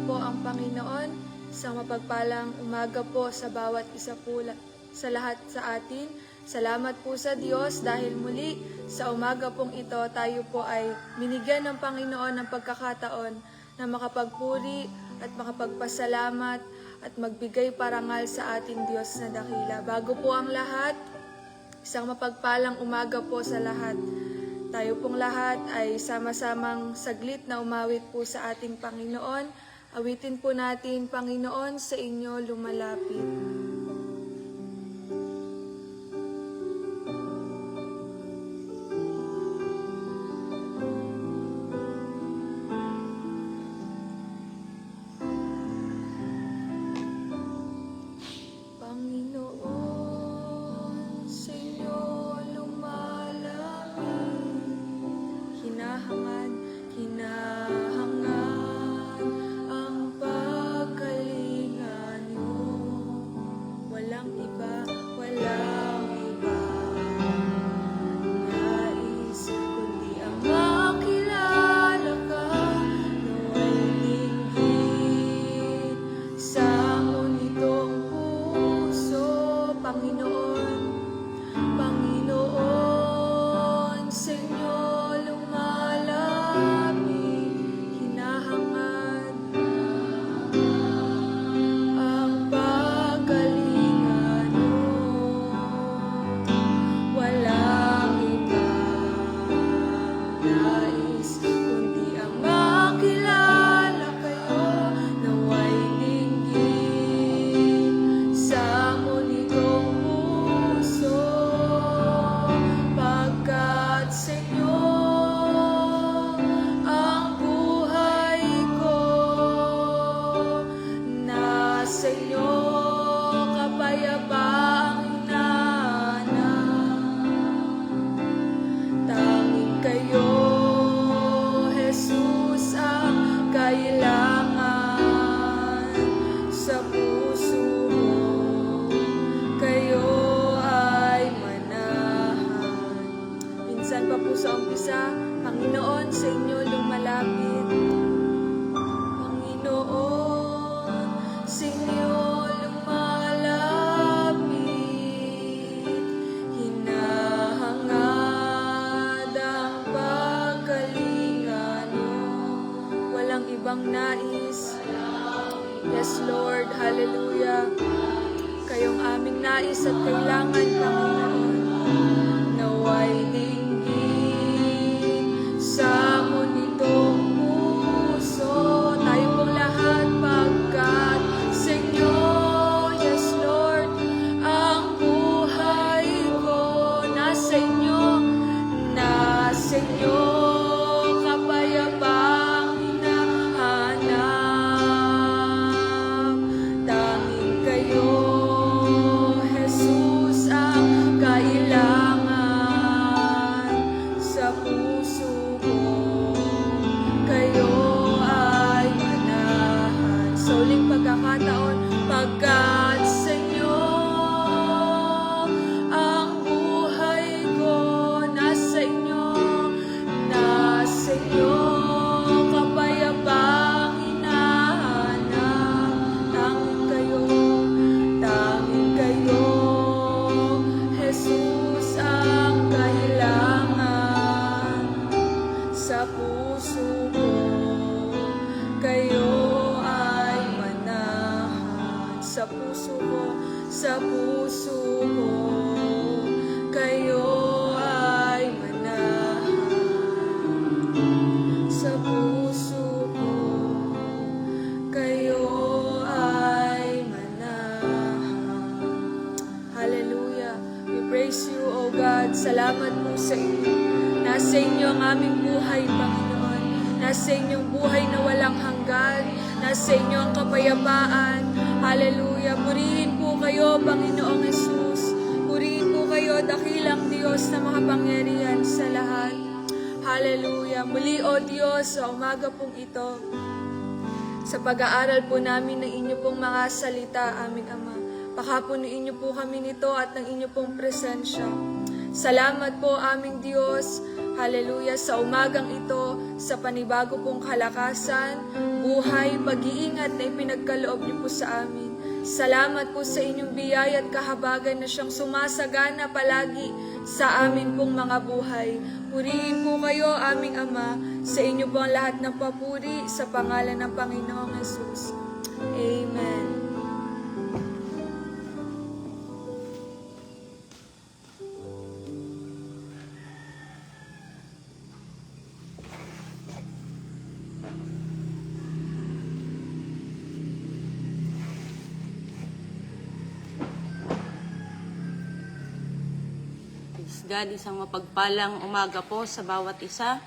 po ang Panginoon. Isang mapagpalang umaga po sa bawat isa po sa lahat sa atin. Salamat po sa Diyos dahil muli sa umaga pong ito tayo po ay binigyan ng Panginoon ng pagkakataon na makapagpuri at makapagpasalamat at magbigay parangal sa ating Diyos na dakila. Bago po ang lahat, isang mapagpalang umaga po sa lahat. Tayo pong lahat ay sama-samang saglit na umawit po sa ating Panginoon. Awitin po natin, Panginoon, sa inyo lumalapit. Sa umpisa, Panginoon, sa inyo lumalapit. Panginoon, sa inyo lumalapit. Hinahangad ang pagkalinga niyo. Walang ibang nais. Yes, Lord, hallelujah. Kayong aming nais at kailangan, Panginoon. Naway sa nitong puso, tayo pong lahat pagkat sa inyo, yes Lord, ang buhay ko nasa inyo, kapayapaang hinahanap. Tanging kayo, Jesus, ang kailangan sa puso. Pagkakataon, pagkat sa inyo ang buhay ko, nasa inyo, kapayapaang hinahanap. Tanging kayo, Jesus, ang kailangan sa puso ko. Kayo sa puso ko, kayo ay manahan. Sa puso ko, kayo ay manahan. Hallelujah. We praise you, O God. Salamat po sa inyo. Nasa inyo ang aming buhay, Panginoon. Nasa inyong buhay na walang hanggan. Nasa inyo ang kapayapaan. Hallelujah. Purihin po kayo, Panginoong Jesus. Purihin po kayo, dakilang Diyos na makapangyarihan sa lahat. Hallelujah. Muli, O Diyos, sa umaga pong ito, sa pag-aaral po namin ng inyo pong mga salita, aming Ama, pakapunuin niyo po kami nito at ng inyo pong presensya. Salamat po, aming Diyos. Hallelujah, sa umagang ito, sa panibago pong kalakasan, buhay, pag-iingat na ipinagkaloob niyo po sa amin. Salamat po sa inyong biyaya at kahabagan na siyang sumasagana palagi sa amin pong mga buhay. Purihin po kayo, aming Ama, sa inyo po ang lahat ng papuri sa pangalan ng Panginoong Hesus. Amen. God, isang mapagpalang umaga po sa bawat isa.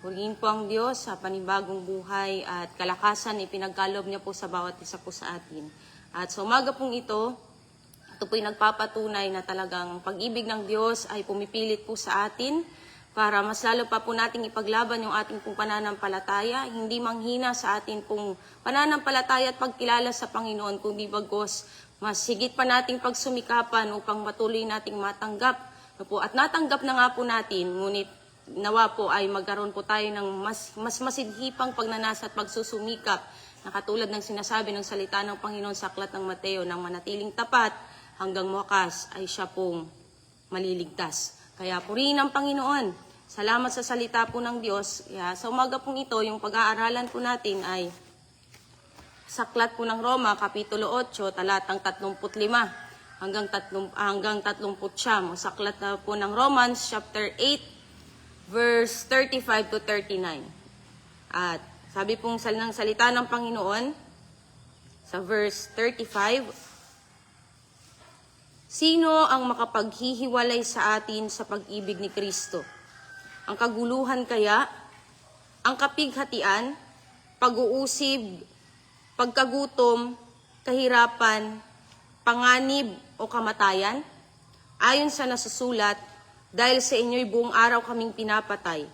Purihin po ang Diyos sa panibagong buhay at kalakasan na ipinagkaloob niya po sa bawat isa po sa atin. At sa umaga pong ito po'y nagpapatunay na talagang pag-ibig ng Diyos ay pumipilit po sa atin para mas lalo pa po nating ipaglaban yung ating pong pananampalataya, hindi manghina sa ating pong pananampalataya at pagkilala sa Panginoon, kundi bagos mas higit pa nating pagsumikapan upang matuloy nating matanggap at natanggap na nga po natin, ngunit nawa po ay magkaroon po tayo ng mas masidhipang pagnanasa at pagsusumikap na katulad ng sinasabi ng salita ng Panginoon sa aklat ng Mateo, ng manatiling tapat hanggang wakas ay siya pong maliligtas. Kaya purihin ang Panginoon. Salamat sa salita po ng Diyos. Kaya sa umaga pong ito, yung pag-aaralan po natin ay sa aklat po ng Roma, Kapitulo 8, talatang 35. hanggang 39. Sa aklat na po ng Romans, chapter 8, verse 35 to 39. At sabi pong ng salita ng Panginoon, sa verse 35, sino ang makapaghihiwalay sa atin sa pag-ibig ni Kristo? Ang kaguluhan kaya? Ang kapighatian? Pag-uusig? Pagkagutom? Kahirapan? Panganib o kamatayan? Ayon sa nasusulat, dahil sa inyo'y buong araw kaming pinapatay.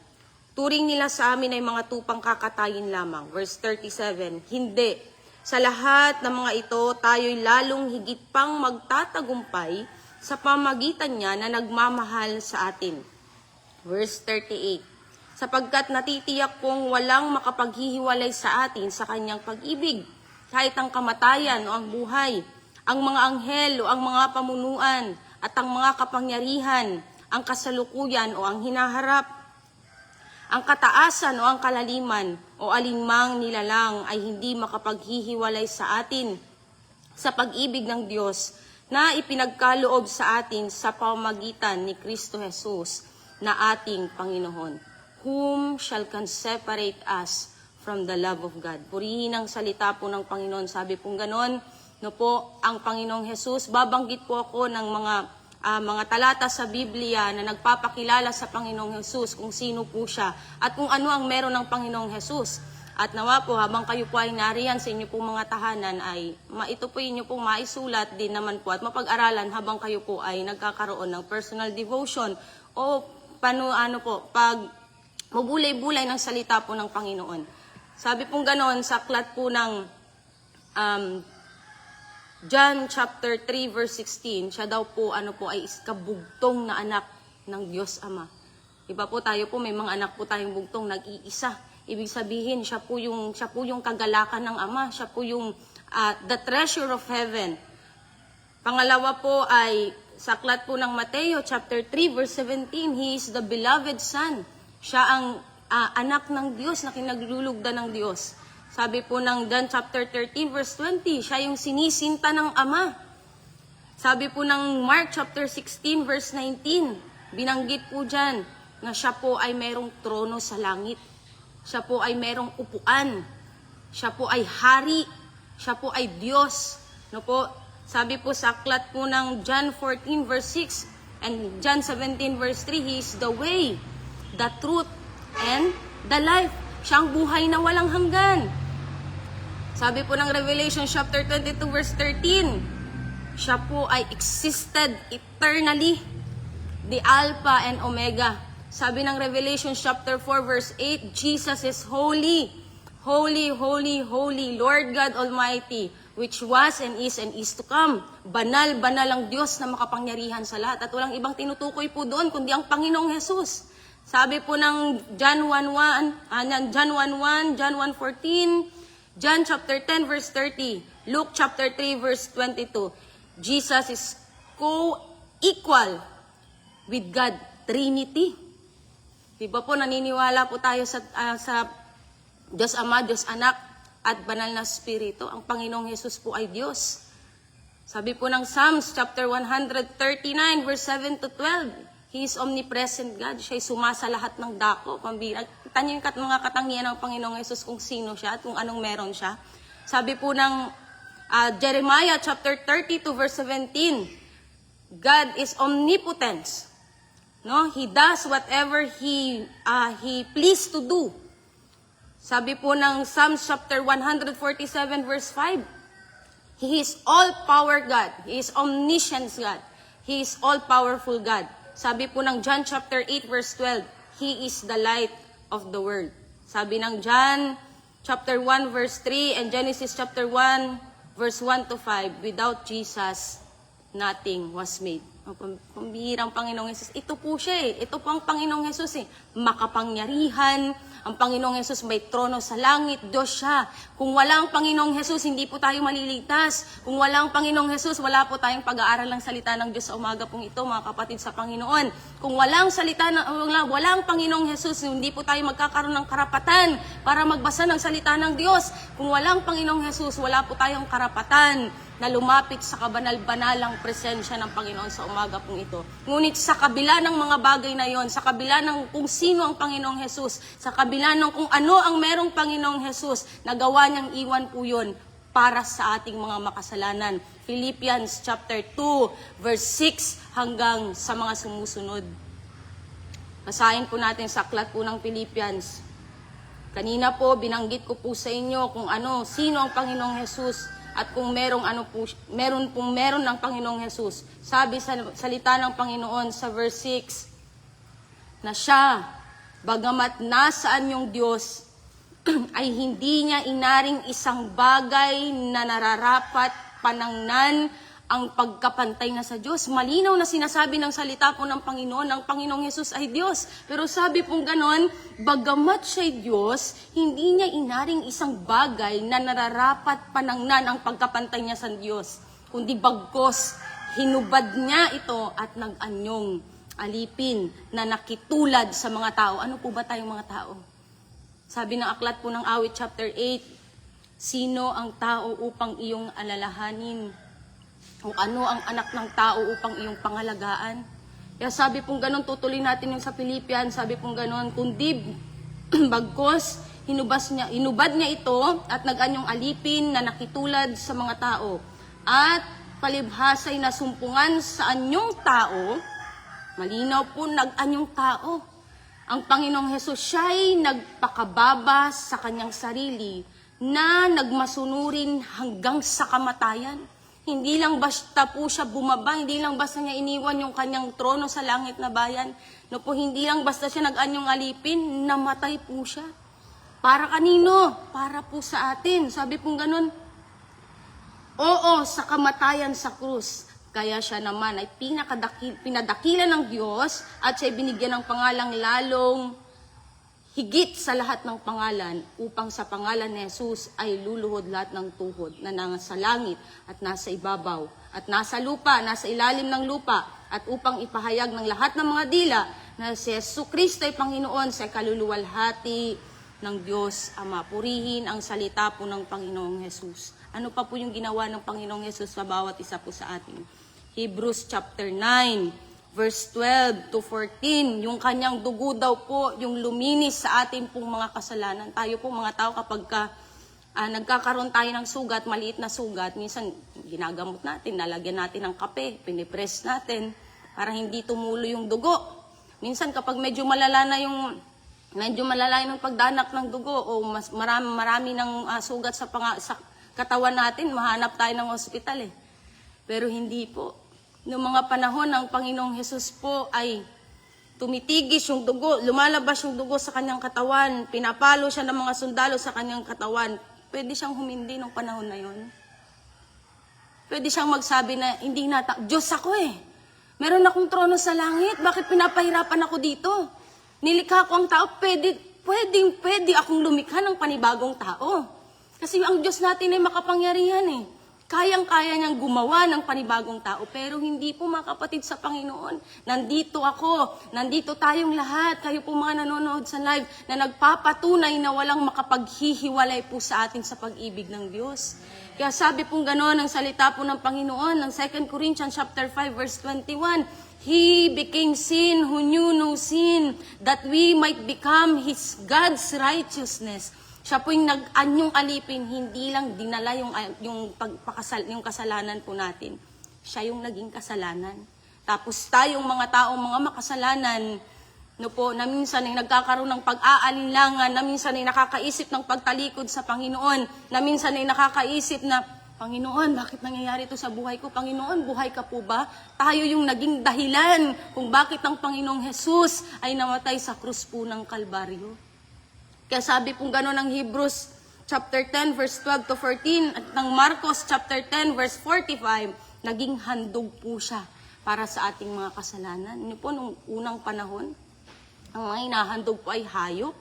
Turing nila sa amin ay mga tupang kakatayin lamang. Verse 37, hindi. Sa lahat ng mga ito, tayo'y lalong higit pang magtatagumpay sa pamagitan niya na nagmamahal sa atin. Verse 38, sapagkat natitiyak kong walang makapaghihiwalay sa atin sa kanyang pag-ibig, kahit ang kamatayan o ang buhay, ang mga anghel o ang mga pamunuan at ang mga kapangyarihan, ang kasalukuyan o ang hinaharap, ang kataasan o ang kalaliman o alinmang nilalang ay hindi makapaghihiwalay sa atin sa pag-ibig ng Diyos na ipinagkaloob sa atin sa pamamagitan ni Kristo Jesus na ating Panginoon. Whom shall separate us from the love of God? Purihin ang salita po ng Panginoon. Sabi pong ganon, no po, ang Panginoong Jesus, babanggit po ako ng mga talata sa Biblia na nagpapakilala sa Panginoong Jesus kung sino po siya at kung ano ang meron ng Panginoong Jesus. At nawa po, habang kayo po ay nariyan sa inyo pong mga tahanan, ay ito po inyo pong maisulat din naman po at mapag-aralan habang kayo po ay nagkakaroon ng personal devotion o pag mabulay-bulay ng salita po ng Panginoon. Sabi pong ganon sa aklat po ng John chapter 3 verse 16, siya daw po ay kabugtong na anak ng Diyos Ama. Iba po tayo po, may mga anak po tayong bugtong nag-iisa. Ibig sabihin, siya po yung kagalakan ng Ama, siya po yung the treasure of heaven. Pangalawa po ay sa aklat po ng Mateo chapter 3 verse 17, He is the beloved Son. Siya ang anak ng Diyos na kinaglulugdan ng Diyos. Sabi po ng John chapter 13 verse 20, siya yung sinisinta ng Ama. Sabi po ng Mark chapter 16 verse 19, binanggit po dyan na siya po ay merong trono sa langit. Siya po ay merong upuan. Siya po ay hari. Siya po ay Diyos. No po? Sabi po sa aklat po ng John 14 verse 6 and John 17 verse 3, He is the way, the truth, and the life. Siya ang buhay na walang hanggan. Sabi po ng Revelation chapter 22 verse 13, siya po ay existed eternally, the Alpha and Omega. Sabi ng Revelation chapter 4 verse 8, Jesus is holy, holy, holy, holy, Lord God Almighty, which was and is to come. Banal, banal ang Diyos na makapangyarihan sa lahat. At walang ibang tinutukoy po doon kundi ang Panginoong Jesus. Sabi po ng John 1:1, John 1:1, John 1:14, John chapter 10 verse 30, Luke chapter 3 verse 22. Jesus is co-equal with God, Trinity. Diba po, naniniwala po tayo sa Diyos Ama, Diyos Anak, at Banal na Espiritu. Ang Panginoong Hesus po ay Diyos. Sabi po ng Psalms chapter 139 verse 7 to 12, He is omnipresent God. Siya'y sumasa lahat ng dako. Kita niyo yung mga katangian ng Panginoong Hesus kung sino siya at kung anong meron siya. Sabi po ng Jeremiah chapter 32 verse 17, God is omnipotent. No, He does whatever He pleased to do. Sabi po ng Psalms chapter 147 verse 5, He is all-power God. He is omniscient God. He is all-powerful God. Sabi po ng John chapter 8 verse 12, He is the light of the world. Sabi ng John chapter 1 verse 3 and Genesis chapter 1 verse 1 to 5, without Jesus, nothing was made. Pambihirang Panginoong Hesus. Ito po siya eh. Ito po ang Panginoong Hesus eh. Makapangyarihan. Ang Panginoong Hesus may trono sa langit. Diyos siya. Kung wala ang Panginoong Hesus, hindi po tayo maliligtas. Kung wala ang Panginoong Hesus, wala po tayong pag-aaral ng salita ng Diyos sa umaga pong ito, mga kapatid sa Panginoon. Kung wala ang Panginoong Hesus, hindi po tayo magkakaroon ng karapatan para magbasa ng salita ng Diyos. Kung wala ang Panginoong Hesus, wala po tayong karapatan na lumapit sa kabanal-banalang presensya ng Panginoon sa umaga pong ito. Ngunit sa kabila ng mga bagay na yon, sa kabila ng kung sino ang Panginoong Hesus, sa kabila ng kung ano ang merong Panginoong Hesus, nagawa niyang iwan po yun para sa ating mga makasalanan. Philippians chapter 2, verse 6 hanggang sa mga sumusunod. Basahin po natin sa aklat po ng Philippians. Kanina po, binanggit ko po sa inyo kung sino ang Panginoong Hesus. At kung meron ng Panginoong Hesus. Sabi sa salita ng Panginoon sa verse 6, na siya, bagamat nasaan yung Diyos, ay hindi niya inaring isang bagay na nararapat panangnan ang pagkapantay na sa Diyos. Malinaw na sinasabi ng salita po ng Panginoon, ang Panginoong Hesus ay Diyos. Pero sabi pong ganon, bagamat siya'y Diyos, hindi niya inaring isang bagay na nararapat panangnan ang pagkapantay niya sa Diyos. Kundi bagkos, hinubad niya ito at nag-anyong alipin na nakitulad sa mga tao. Ano po ba tayong mga tao? Sabi ng aklat po ng Awit chapter 8, sino ang tao upang iyong alalahanin? O ano ang anak ng tao upang iyong pangalagaan? Kaya sabi pong ganon, tutuloy natin yung sa Philippians, sabi pong ganon, kundi bagkos, hinubad niya ito at nag-anyong alipin na nakitulad sa mga tao. At palibhasay na sumpungan sa anyong tao, malinaw po nag-anyong tao. Ang Panginoong Hesus siya'y nagpakababa sa kanyang sarili na nagmasunurin hanggang sa kamatayan. Hindi lang basta po siya bumaba, hindi lang basta niya iniwan yung kanyang trono sa langit na bayan. No po, hindi lang basta siya nag-anyong alipin, namatay po siya. Para kanino? Para po sa atin. Sabi pong ganun, oo, sa kamatayan sa krus. Kaya siya naman ay pinadakilan ng Diyos at siya binigyan ng pangalang lalong higit sa lahat ng pangalan, upang sa pangalan ni Jesus ay luluhod lahat ng tuhod na nasa langit at nasa ibabaw at nasa lupa, nasa ilalim ng lupa, at upang ipahayag ng lahat ng mga dila na si Jesucristo ay Panginoon sa kaluluwalhati ng Diyos Ama. Purihin ang salita po ng Panginoong Jesus. Ano pa po yung ginawa ng Panginoong Jesus sa bawat isa po sa atin? Hebrews chapter 9, verse 12 to 14, yung kanyang dugo daw po, yung luminis sa atin pong mga kasalanan. Tayo po mga tao kapag nagkakaroon tayo ng sugat, maliit na sugat, minsan ginagamot natin, nalagyan natin ng kape, pinipress natin para hindi tumulo yung dugo. Minsan kapag medyo malala yung pagdanak ng dugo o mas marami ng sugat sa katawan natin, mahanap tayo ng ospital eh. Pero hindi po. Noong mga panahon ng Panginoong Hesus po ay tumitigis yung dugo, lumalabas yung dugo sa kanyang katawan, pinapalo siya ng mga sundalo sa kanyang katawan. Pwede siyang humindi nung panahon na yon. Pwede siyang magsabi na, hindi Diyos ako eh. Meron akong trono sa langit, bakit pinapahirapan ako dito? nilikha ko ang tao, pwede akong lumikha ng panibagong tao. Kasi ang Diyos natin ay makapangyarihan eh. Kayang-kaya niyang gumawa ng panibagong tao, pero hindi po mga kapatid sa Panginoon. Nandito ako, nandito tayong lahat, kayo po mga nanonood sa live, na nagpapatunay na walang makapaghihiwalay po sa atin sa pag-ibig ng Diyos. Kaya sabi pong gano'n ang salita po ng Panginoon, ng 2 Corinthians chapter 5 verse 21, He became sin who knew no sin, that we might become God's righteousness. Siya po yung nag-anyong alipin, hindi lang dinala yung kasalanan po natin. Siya yung naging kasalanan. Tapos tayong mga taong mga makasalanan, no po, na minsan ay nagkakaroon ng pag-aalinlangan, na minsan ay nakakaisip ng pagtalikod sa Panginoon, na minsan ay nakakaisip na, Panginoon, bakit nangyayari ito sa buhay ko? Panginoon, buhay ka po ba? Tayo yung naging dahilan kung bakit ang Panginoong Jesus ay namatay sa krus po ng Kalbaryo. Kaya sabi pong gano'n ng Hebrews chapter 10 verse 12 to 14 at ng Marcos chapter 10 verse 45, naging handog po siya para sa ating mga kasalanan. Ano po, nung unang panahon, ang mga hinahandog po ay hayop.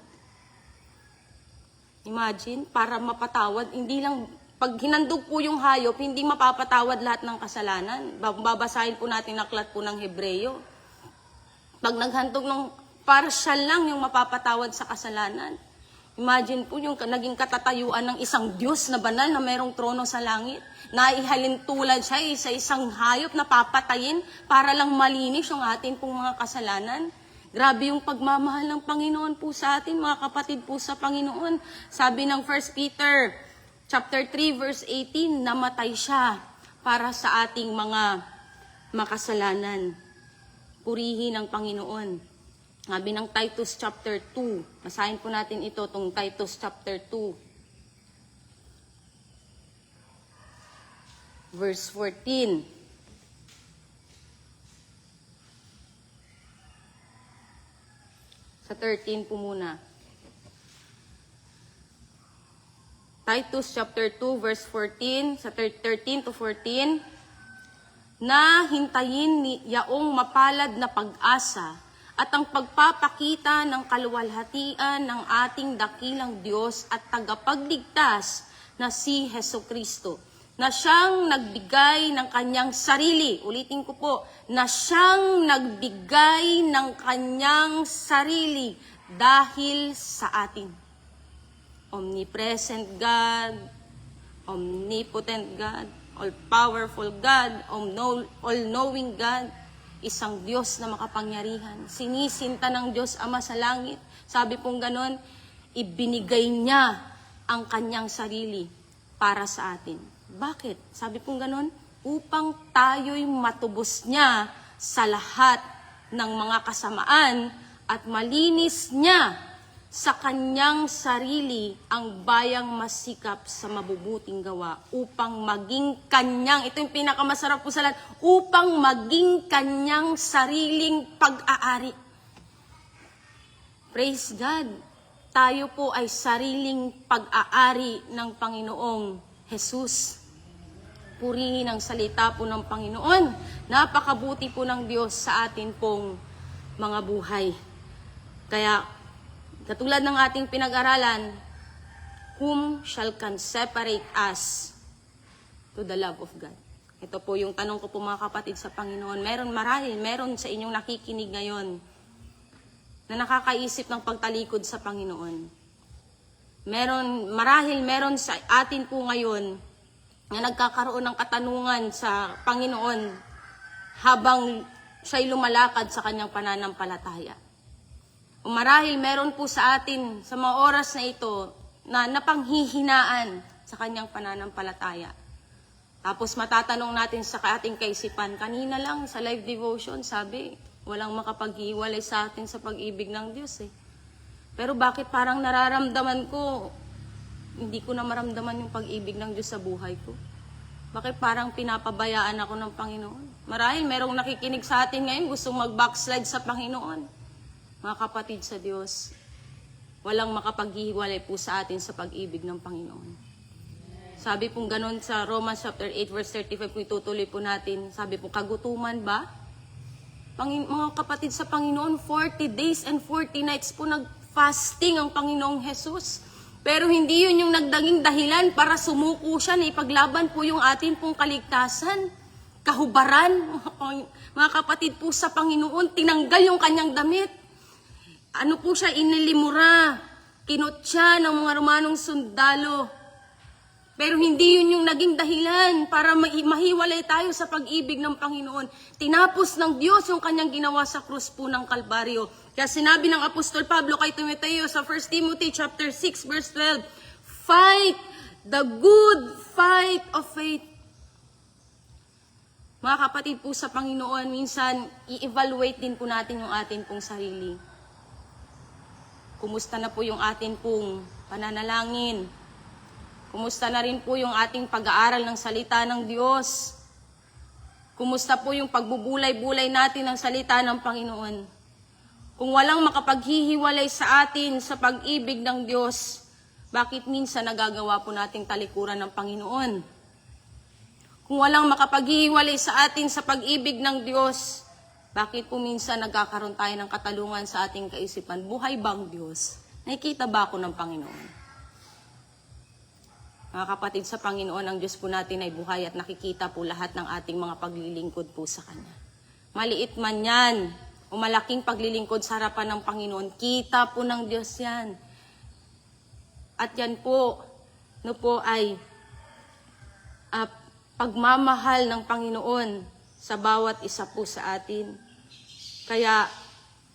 Imagine, para mapatawad, hindi lang, pag hinandog po yung hayop, hindi mapapatawad lahat ng kasalanan. Babasahin po natin aklat po ng Hebreyo. Pag naghandog ng partial lang yung mapapatawad sa kasalanan. Imagine po yung naging katatayuan ng isang Diyos na banal na mayroong trono sa langit. Naihalin tulad siya sa isang hayop na papatayin para lang malinis yung atin pong mga kasalanan. Grabe yung pagmamahal ng Panginoon po sa atin, mga kapatid po sa Panginoon. Sabi ng 1 Peter chapter 3 verse 18, namatay siya para sa ating mga makasalanan. Purihin ang Panginoon. Sabi ng Titus chapter 2. Basahin po natin ito, itong Titus chapter 2. Verse 14. Sa 13 po muna. Titus chapter 2 verse 14, sa 13 to 14, na hintayin ni yaong mapalad na pag-asa at ang pagpapakita ng kaluwalhatian ng ating dakilang Diyos at tagapagligtas na si Hesukristo, na siyang nagbigay ng kanyang sarili. Ulitin ko po, na siyang nagbigay ng kanyang sarili dahil sa atin. Omnipresent God, omnipotent God, all-powerful God, all-knowing God, isang Diyos na makapangyarihan. Sinisinta ng Diyos Ama sa langit. Sabi pong ganon, ibinigay niya ang kanyang sarili para sa atin. Bakit? Sabi pong ganon, upang tayo'y matubos niya sa lahat ng mga kasamaan at malinis niya sa kanyang sarili ang bayang masikap sa mabubuting gawa upang maging kanyang, ito yung pinakamasarap po sa lahat, upang maging kanyang sariling pag-aari. Praise God! Tayo po ay sariling pag-aari ng Panginoong Jesus. Purihin ang salita po ng Panginoon. Napakabuti po ng Diyos sa atin pong mga buhay. Kaya, katulad ng ating pinag-aralan, whom shall can separate us to the love of God? Ito po yung tanong ko po mga kapatid sa Panginoon. Meron sa inyong nakikinig ngayon na nakakaisip ng pagtalikod sa Panginoon. Meron sa atin po ngayon na nagkakaroon ng katanungan sa Panginoon habang siya'y lumalakad sa kanyang pananampalataya. O marahil meron po sa atin sa mga oras na ito na napanghihinaan sa kanyang pananampalataya. Tapos matatanong natin sa ating kaisipan, kanina lang sa live devotion, sabi, walang makapaghiwalay sa atin sa pag-ibig ng Diyos eh. Pero bakit parang nararamdaman ko, hindi ko na maramdaman yung pag-ibig ng Diyos sa buhay ko? Bakit parang pinapabayaan ako ng Panginoon? Marahil merong nakikinig sa atin ngayon, gustong mag-backslide sa Panginoon. Mga kapatid sa Diyos, walang makapaghihiwalay po sa atin sa pag-ibig ng Panginoon. Sabi pong ganun sa Romans chapter 8 verse 35, kung itutuloy po natin, sabi po, kagutuman ba? Mga kapatid sa Panginoon, 40 days and 40 nights po nag-fasting ang Panginoong Jesus. Pero hindi yun yung nagdaging dahilan para sumuko siya na ipaglaban po yung atin pong kaligtasan. Kahubaran, mga kapatid po sa Panginoon, tinanggal yung kanyang damit. Ano po siya, inilimura, kinotya ng mga Romanong sundalo. Pero hindi yun yung naging dahilan para mahiwalay tayo sa pag-ibig ng Panginoon. Tinapos ng Diyos yung kanyang ginawa sa krus po ng Kalbaryo. Kaya sinabi ng Apostol Pablo kay Timoteo sa 1 Timothy chapter 6 verse 12, fight the good fight of faith. Mga kapatid po sa Panginoon, minsan i-evaluate din po natin yung atin pong sarili. Kumusta na po yung atin pong pananalangin? Kumusta na rin po yung ating pag-aaral ng salita ng Diyos? Kumusta po yung pagbubulay-bulay natin ng salita ng Panginoon? Kung walang makapaghihiwalay sa atin sa pag-ibig ng Diyos, bakit minsan nagagawa po nating talikuran ng Panginoon? Kung walang makapaghihiwalay sa atin sa pag-ibig ng Diyos, bakit po minsan nagkakaroon tayo ng katalungan sa ating kaisipan? Buhay bang Diyos? Nakikita ba ako ng Panginoon? Mga kapatid sa Panginoon, ang Diyos po natin ay buhay at nakikita po lahat ng ating mga paglilingkod po sa Kanya. Maliit man yan o malaking paglilingkod sa harapan ng Panginoon, kita po ng Diyos yan. At yan po, ay pagmamahal ng Panginoon sa bawat isa po sa atin. Kaya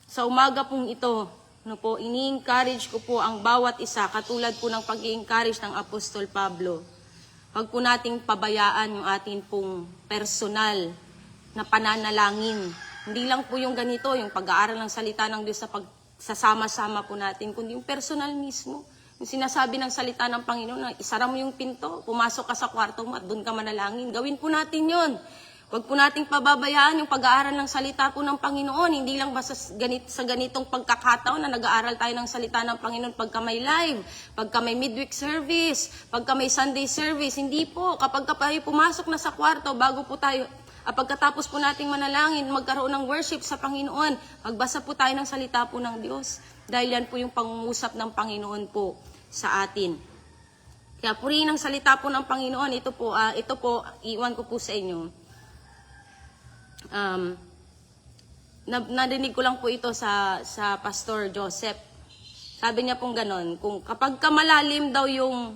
sa umaga pong ito, ini-encourage ko po ang bawat isa, katulad po ng pag-i-encourage ng Apostol Pablo. Huwag po nating pabayaan yung atin pong personal na pananalangin. Hindi lang po yung ganito, yung pag-aaral ng salita ng Diyos sa pagsasama-sama po natin, kundi yung personal mismo. Yung sinasabi ng salita ng Panginoon na isara mo yung pinto, pumasok ka sa kwarto mo at doon ka manalangin. Gawin po natin yon. Huwag po nating pababayaan yung pag-aaral ng salita po ng Panginoon. Hindi lang basta sa ganitong pagkakataon na nag-aaral tayo ng salita ng Panginoon pagka may live, pagka may midweek service, pagka may Sunday service. Hindi po. Kapag tayo pumasok na sa kwarto, bago po tayo, pagkatapos po nating manalangin, magkaroon ng worship sa Panginoon, magbasa po tayo ng salita po ng Diyos. Dahil yan po yung pangungusap ng Panginoon po sa atin. Kaya purihin ang salita po ng Panginoon. Ito po, iwan ko po sa inyo. Narinig ko lang po ito sa Pastor Joseph. Sabi niya pong ganon, kung kapag kamalalim daw yung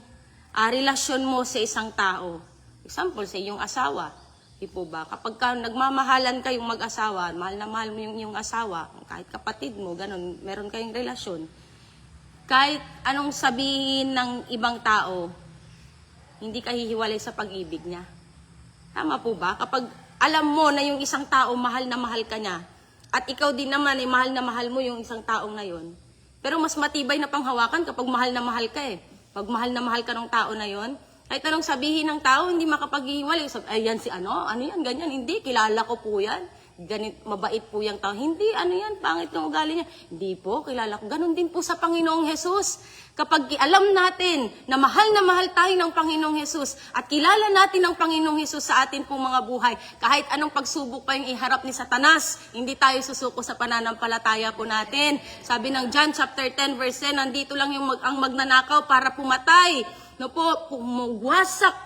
relasyon mo sa isang tao, example sa iyong asawa, di po ba? Kapag nagmamahalan kayong mag-asawa, mahal na mahal mo yung asawa, kahit kapatid mo, ganon, meron kayong relasyon, kahit anong sabihin ng ibang tao, hindi ka hihiwalay sa pag-ibig niya. Tama po ba? Kapag alam mo na yung isang tao, mahal na mahal ka niya, at ikaw din naman ay mahal na mahal mo yung isang taong na yun. Pero mas matibay na panghawakan kapag mahal na mahal ka eh. Pag mahal na mahal ka ng tao na yun, kahit anong sabihin ng tao, hindi makapaghihiwalay. Ay, yan si ano yan, ganyan, hindi, kilala ko po yan. Ganit, mabait po yung tao. Hindi, yan, pangit ng ugali niya. Hindi po, kilala ko. Ganon din po sa Panginoong Jesus. Kapag alam natin na mahal tayo ng Panginoong Jesus at kilala natin ang Panginoong Jesus sa atin pong mga buhay, kahit anong pagsubok pa yung iharap ni Satanas, hindi tayo susuko sa pananampalataya po natin. Sabi ng John chapter 10 verse 10, nandito lang ang magnanakaw para pumatay, pumugwasak,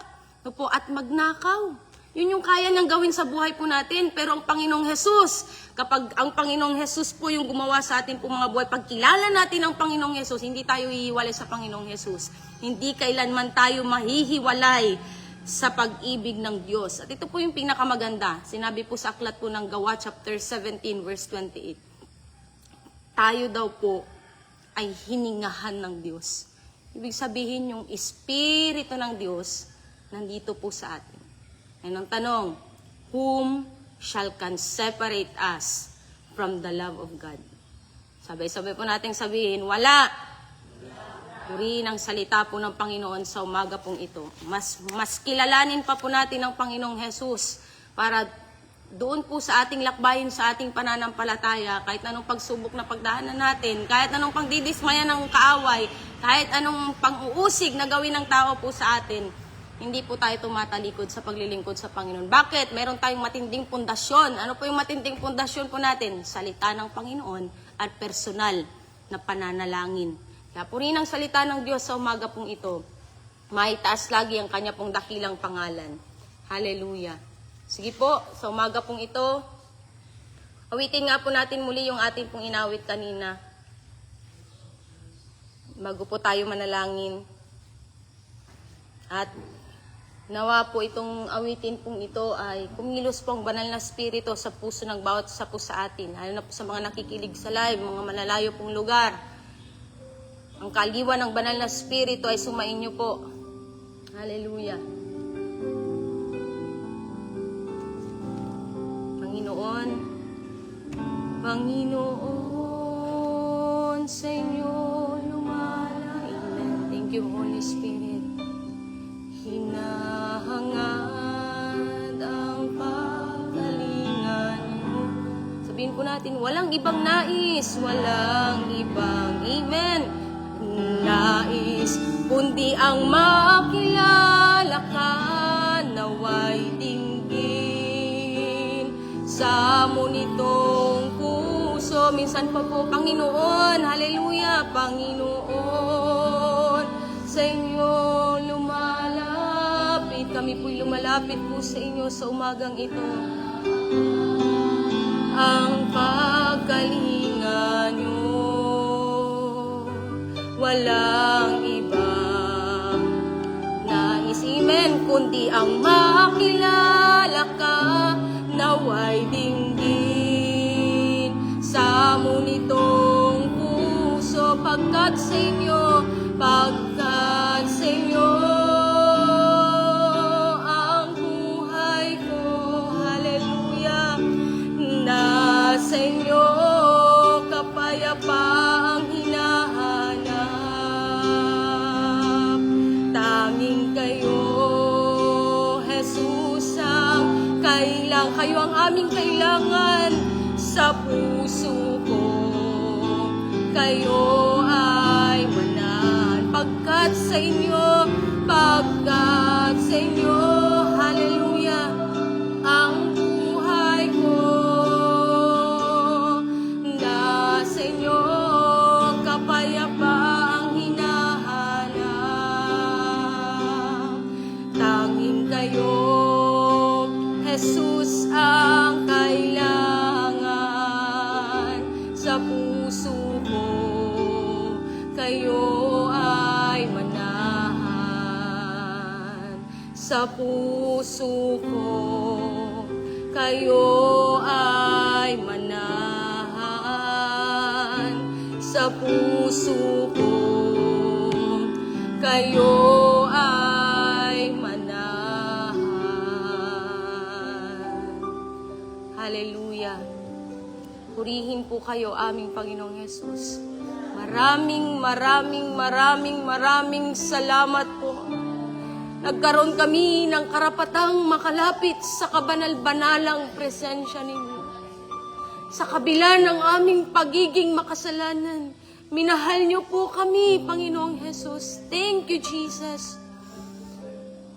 at magnakaw. Yun yung kaya niyang gawin sa buhay po natin. Pero ang Panginoong Jesus, kapag ang Panginoong Jesus po yung gumawa sa atin po mga buhay, pag kilala natin ang Panginoong Jesus, hindi tayo hihiwalay sa Panginoong Jesus. Hindi kailanman tayo mahihiwalay sa pag-ibig ng Diyos. At ito po yung pinakamaganda. Sinabi po sa aklat po ng Gawa chapter 17 verse 28. Tayo daw po ay hiningahan ng Diyos. Ibig sabihin yung Espiritu ng Diyos nandito po sa atin. Ngayon ang tanong, whom shall can separate us from the love of God? Sabay-sabay po nating sabihin, wala. Purihin ang salita po ng Panginoon sa umaga pong ito. Mas kilalanin pa po natin ang Panginoong Jesus para doon po sa ating lakbayin, sa ating pananampalataya, kahit anong pagsubok na pagdaanan natin, kahit anong pagdidismaya ng kaaway, kahit anong pang-uusig na gawin ng tao po sa atin, hindi po tayo tumatalikod sa paglilingkod sa Panginoon. Bakit? Meron tayong matinding pundasyon. Ano po yung matinding pundasyon po natin? Salita ng Panginoon at personal na pananalangin. Kaya purihin ang salita ng Diyos sa umaga pong ito. Maitaas lagi ang kanya pong dakilang pangalan. Hallelujah. Sige po, sa umaga pong ito, awitin nga po natin muli yung ating pong inawit kanina. Bago po tayo manalangin. At nawa po itong awitin pong ito ay kumilos po ang banal na spirito sa puso ng bawat isa po sa atin. Lalo na po sa mga nakikilig sa live, mga malalayo pong lugar. Ang kaaliwan ng banal na spirito ay sumainyo po. Hallelujah. Panginoon, sa inyo lumalain. Amen. Thank you, Holy Spirit. Hinahangad ang pagkalingan mo. Sabihin po natin, walang ibang nais, walang ibang amen. Nais, kundi ang makilala ka, naway dinggin sa nitong puso. Minsan pa po, Panginoon, hallelujah, Panginoon, sa inyo lumalapit. Kami po'y lumalapit po sa inyo sa umagang ito. Ang pagkalinga nyo, walang ibang nais, amen, kundi ang makilala ka, naway dinggin sa nitong puso. Pagkat sa inyo ang buhay ko, hallelujah, nasa inyo kapayapaang hinahanap. Tanging kayo, Jesus, ang kailangan, kayo ang aming kailangan sa puso ko. Kayo ay manan pagkat sa inyo, hallelujah, ang buhay ko. Nasa inyo kapayapaang hinahanap. Tanging kayo, Jesus, ang kailangan sa puso ko. Kayo ay manahan sa puso ko. Kayo ay manahan sa puso ko. Kayo ay manahan. Hallelujah. Purihin po kayo, aming Panginoong Yesus. Maraming salamat po. Nagkaroon kami ng karapatang makalapit sa kabanal-banalang presensya ninyo. Sa kabila ng aming pagiging makasalanan, minahal niyo po kami, Panginoong Jesus. Thank you, Jesus.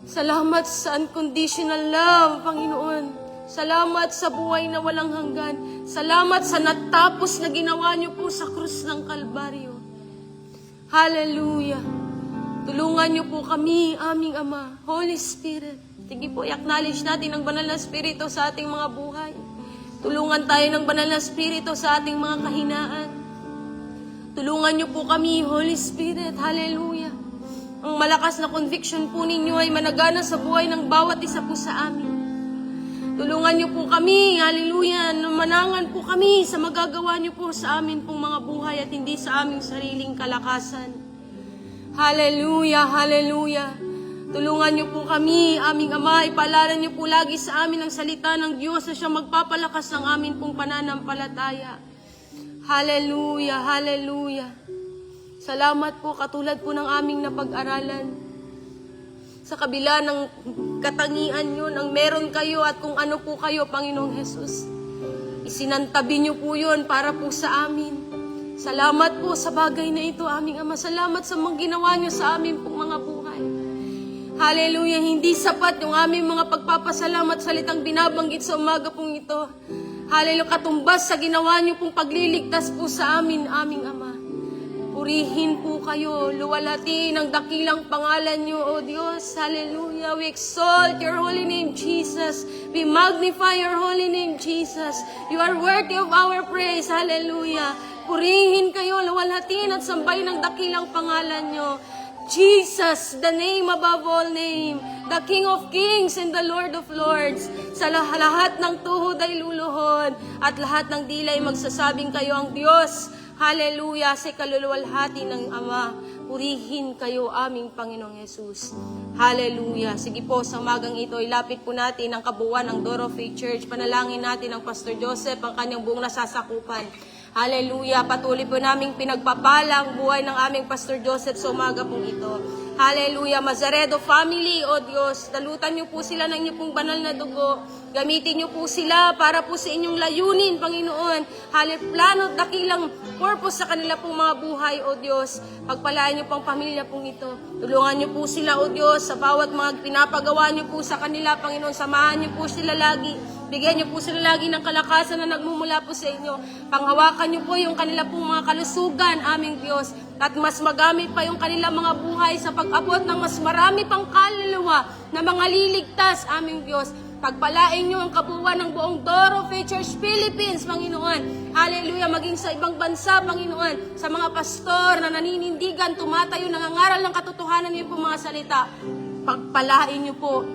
Salamat sa unconditional love, Panginoon. Salamat sa buhay na walang hanggan. Salamat sa natapos na ginawa niyo po sa krus ng Kalbaryo. Hallelujah. Tulungan niyo po kami, aming Ama, Holy Spirit. Sige po, i-acknowledge natin ang banal na Espiritu sa ating mga buhay. Tulungan tayo ng banal na Espiritu sa ating mga kahinaan. Tulungan niyo po kami, Holy Spirit. Hallelujah. Ang malakas na conviction po ninyo ay managana sa buhay ng bawat isa po sa amin. Tulungan niyo po kami, hallelujah, manangan po kami sa magagawa niyo po sa amin pong mga buhay at hindi sa aming sariling kalakasan. Hallelujah, hallelujah. Tulungan niyo po kami, aming Ama, ipaalala niyo po lagi sa amin ang salita ng Diyos na siyang magpapalakas ng amin pong pananampalataya. Hallelujah, hallelujah. Salamat po, katulad po ng aming napag-aralan. Sa kabila ng katangian yun, ang meron kayo at kung ano po kayo, Panginoong Jesus. Isinantabi niyo po yun para po sa amin. Salamat po sa bagay na ito, aming Ama. Salamat sa mga ginawa niyo sa amin pong mga buhay. Hallelujah, hindi sapat yung aming mga pagpapasalamat salitang binabanggit sa umaga pong ito. Hallelujah, katumbas sa ginawa niyo pong pagliligtas po sa amin, aming Ama. Purihin po kayo, luwalhati ng dakilang pangalan niyo, O Diyos. Hallelujah, we exalt your holy name, Jesus. We magnify your holy name, Jesus. You are worthy of our praise. Hallelujah. Purihin kayo, luwalhatiin at sambahin ang dakilang pangalan niyo. Jesus, the name above all name, the King of Kings and the Lord of Lords. Sa lahat ng tuhod ay luluhod at lahat ng dila ay magsasabing kayo ang Diyos. Hallelujah, sa kaluluwalhati ng Ama. Purihin kayo aming Panginoong Yesus. Hallelujah. Sige po, sa umagang ito, ilapit po natin ang kabuuan ng Door of Faith Church. Panalangin natin ang Pastor Joseph, ang kanyang buong nasasakupan. Hallelujah. Patuloy po naming pinagpapala ang buhay ng aming Pastor Joseph sa umaga pong ito. Hallelujah. Mazaredo family, O Diyos, dalutan niyo po sila ng inyong pong banal na dugo. Gamitin niyo po sila para po sa inyong layunin, Panginoon. Plano at dakilang purpose sa kanila pong mga buhay, O Diyos. Pagpalain niyo pong pamilya pong ito. Tulungan niyo po sila, O Diyos, sa bawat mga pinapagawa niyo po sa kanila, Panginoon. Samahan niyo po sila lagi. Bigyan niyo po sila lagi ng kalakasan na nagmumula po sa inyo. Panghawakan niyo po yung kanila pong mga kalusugan, aming Diyos. At mas magamit pa yung kanilang mga buhay sa pag-abot ng mas marami pang kaluluwa na mga liligtas, aming Diyos. Pagpalain niyo ang kabuuan ng buong Door of Faith Church Philippines, Panginoon. Hallelujah, maging sa ibang bansa, Panginoon. Sa mga pastor na naninindigan, tumatayo, nangangaral ng katotohanan niyo po mga salita. Pagpalain niyo po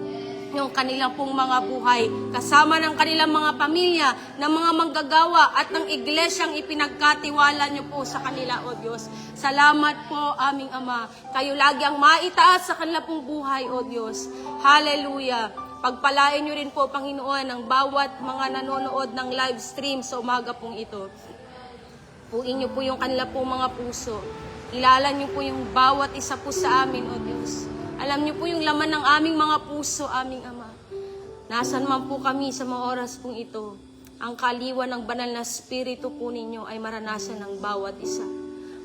yung kanilang pong mga buhay, kasama ng kanilang mga pamilya, ng mga manggagawa at ng iglesyang ipinagkatiwala niyo po sa kanila, O Diyos. Salamat po, aming Ama. Kayo lagi ang maitaas sa kanila pong buhay, O Diyos. Hallelujah. Pagpalain niyo rin po, Panginoon, ang bawat mga nanonood ng live stream sa umaga pong ito. Puin niyo po yung kanila pong mga puso. Kilala niyo po yung bawat isa po sa amin, O Diyos. Alam niyo po yung laman ng aming mga puso, aming Ama. Nasaan man po kami sa mga oras pong ito, ang kaliwan ng banal na spirito po ninyo ay maranasan ng bawat isa.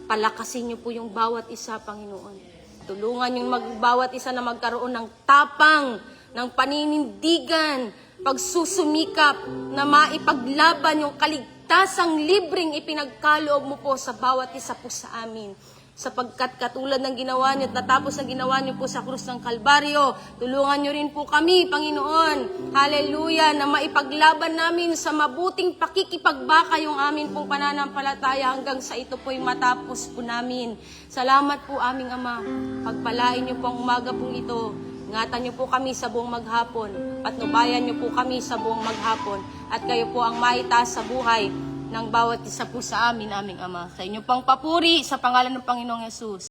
Palakasin niyo po yung bawat isa, Panginoon. Tulungan yung bawat isa na magkaroon ng tapang, ng paninindigan, pagsusumikap, na maipaglaban yung kaligtasang libreng ipinagkaloob mo po sa bawat isa po sa amin. Sapagkat katulad ng ginawa niyo at natapos ng ginawa niyo po sa krus ng Kalbaryo, tulungan niyo rin po kami, Panginoon. Hallelujah, na maipaglaban namin sa mabuting pakikipagbaka yung amin pong pananampalataya hanggang sa ito po'y matapos po namin. Salamat po, aming Ama. Pagpalain niyo po ang umaga pong ito. Ingatan niyo po kami sa buong maghapon. Patnubayan niyo po kami sa buong maghapon. At kayo po ang maitaas sa buhay ng bawat isa po sa amin, aming Ama. Sa inyo pang papuri, sa pangalan ng Panginoong Yesus.